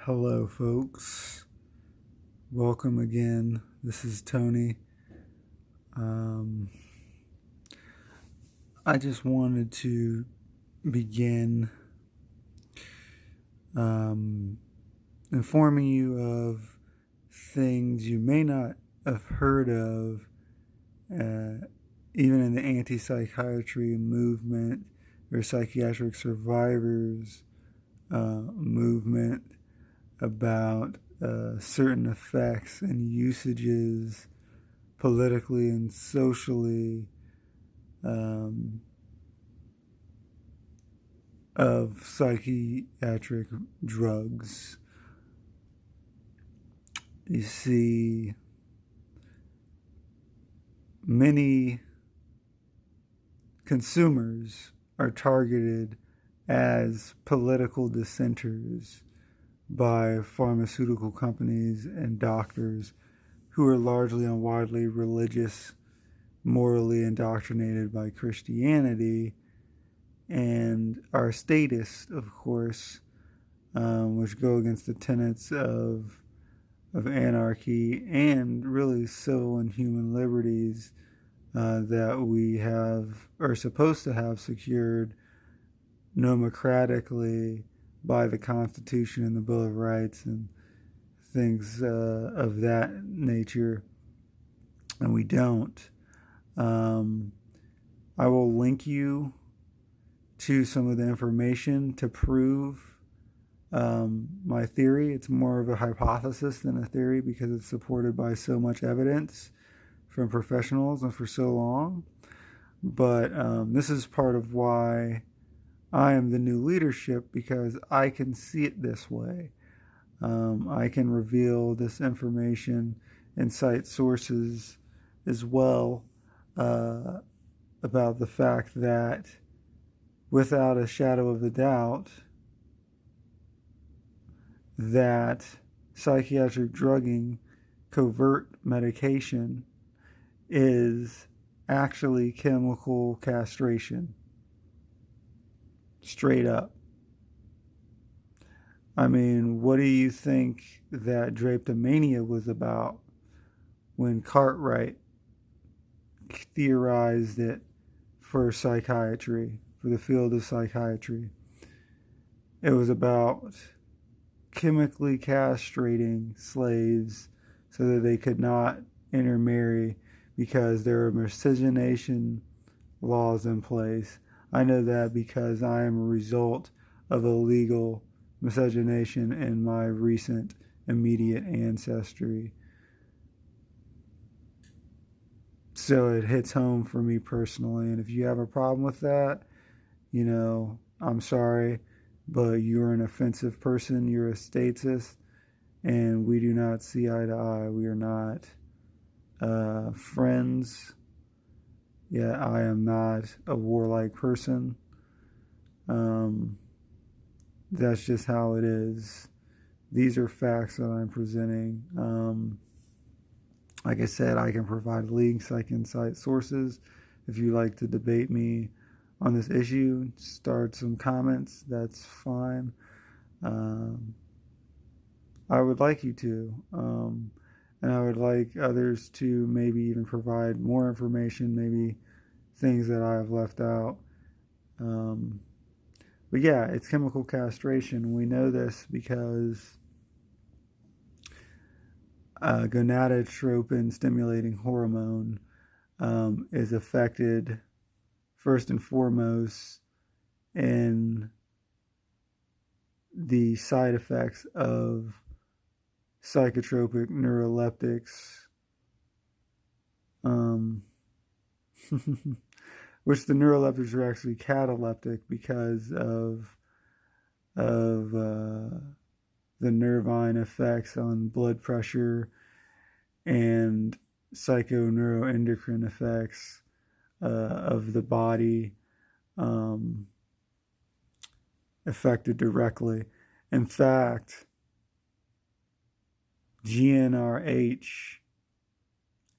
Hello, folks. Welcome again. This is Tony. I just wanted to begin informing you of things you may not have heard of, even in the anti-psychiatry movement or psychiatric survivors movement, about certain effects and usages politically and socially of psychiatric drugs. You see, many consumers are targeted as political dissenters by pharmaceutical companies and doctors who are largely and widely religious, morally indoctrinated by Christianity, and are statists, of course, which go against the tenets of anarchy and really civil and human liberties that we are supposed to have secured democratically by the Constitution and the Bill of Rights and things of that nature, and we don't. I will link you to some of the information to prove my theory. It's more of a hypothesis than a theory because it's supported by so much evidence from professionals and for so long. But this is part of why I am the new leadership, because I can see it this way. I can reveal this information and cite sources as well about the fact that, without a shadow of a doubt, that psychiatric drugging, covert medication, is actually chemical castration. Straight up. I mean, what do you think that drapetomania was about when Cartwright theorized it for psychiatry, for the field of psychiatry? It was about chemically castrating slaves so that they could not intermarry because there were miscegenation laws in place. I know that because I am a result of illegal miscegenation in my recent immediate ancestry. So it hits home for me personally. And if you have a problem with that, I'm sorry, but you're an offensive person. You're a statist, and we do not see eye to eye. We are not friends. Yeah, I am not a warlike person. That's just how it is. These are facts that I'm presenting. Like I said, I can provide links, I can cite sources. If you like to debate me on this issue, start some comments, that's fine. I would like you to. And I would like others to maybe even provide more information, maybe things that I have left out. But yeah, it's chemical castration. We know this because gonadotropin stimulating hormone is affected first and foremost in the side effects of psychotropic neuroleptics, which the neuroleptics are actually cataleptic because of the nervine effects on blood pressure and psychoneuroendocrine effects of the body affected directly. In fact, GNrH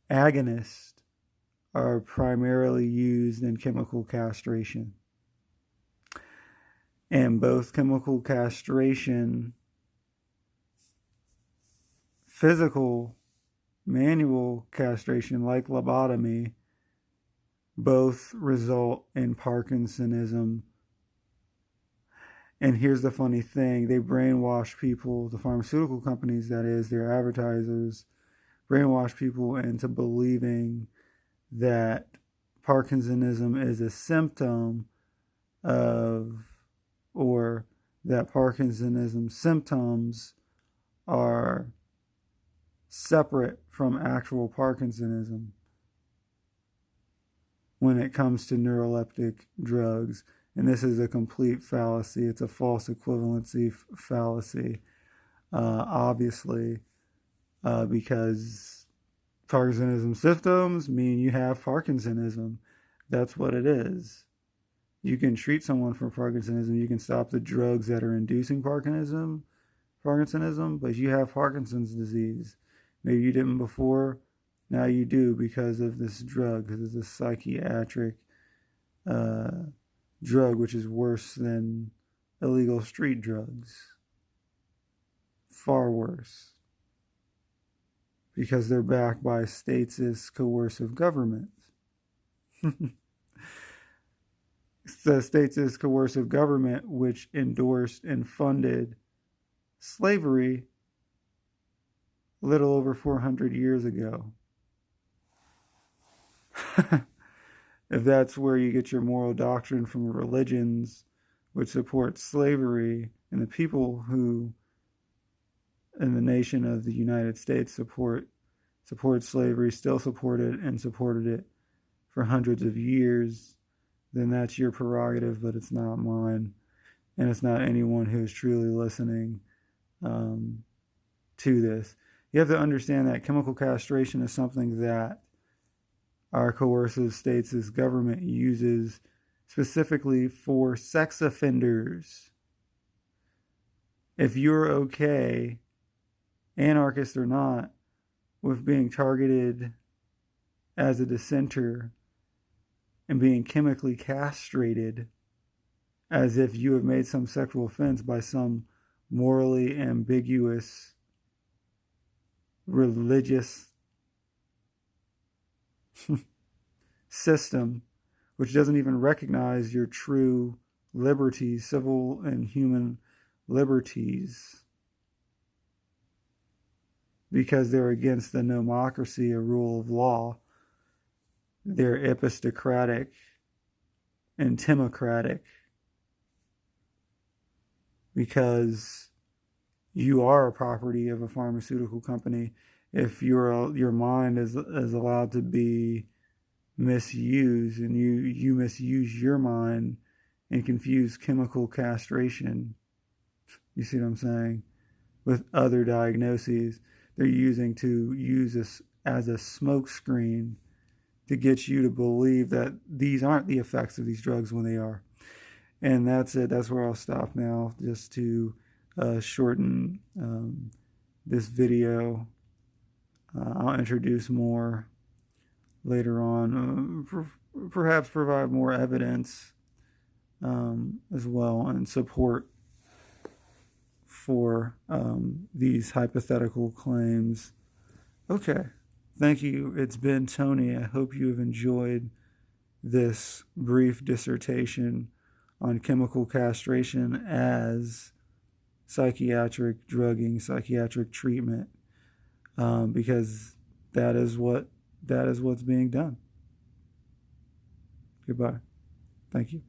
agonists are primarily used in chemical castration. And both chemical castration physical, manual castration, like lobotomy, both result in Parkinsonism. And here's the funny thing, they brainwash people, the pharmaceutical companies, that is, their advertisers, brainwash people into believing that Parkinsonism is a symptom of, or that Parkinsonism symptoms are separate from actual Parkinsonism when it comes to neuroleptic drugs. And this is a complete fallacy. It's a false equivalency fallacy, obviously, because Parkinsonism symptoms mean you have Parkinsonism. That's what it is. You can treat someone for Parkinsonism. You can stop the drugs that are inducing Parkinsonism, but you have Parkinson's disease. Maybe you didn't before. Now you do because of this drug, because it's a psychiatric drug, which is worse than illegal street drugs. Far worse. Because they're backed by states' coercive government. The states' coercive government, which endorsed and funded slavery a little over 400 years ago. If that's where you get your moral doctrine from the religions which support slavery, and the people who in the nation of the United States support slavery, still support it and supported it for hundreds of years, then that's your prerogative, but it's not mine. And it's not anyone who's truly listening to this. You have to understand that chemical castration is something that our coercive states' government uses specifically for sex offenders. If you're okay, anarchist or not, with being targeted as a dissenter and being chemically castrated as if you have made some sexual offense by some morally ambiguous religious system, which doesn't even recognize your true liberties, civil and human liberties, because they're against the nomocracy, a rule of law. They're epistocratic and timocratic, because you are a property of a pharmaceutical company. If your mind is allowed to be misused, and you misuse your mind and confuse chemical castration, you see what I'm saying, with other diagnoses, they're using this as a smokescreen to get you to believe that these aren't the effects of these drugs when they are. And that's it. That's where I'll stop now, just to shorten this video. I'll introduce more later on, perhaps provide more evidence as well, and support for these hypothetical claims. Okay, thank you. It's been Tony. I hope you have enjoyed this brief dissertation on chemical castration as psychiatric drugging, psychiatric treatment, because that is what's being done. Goodbye. Thank you.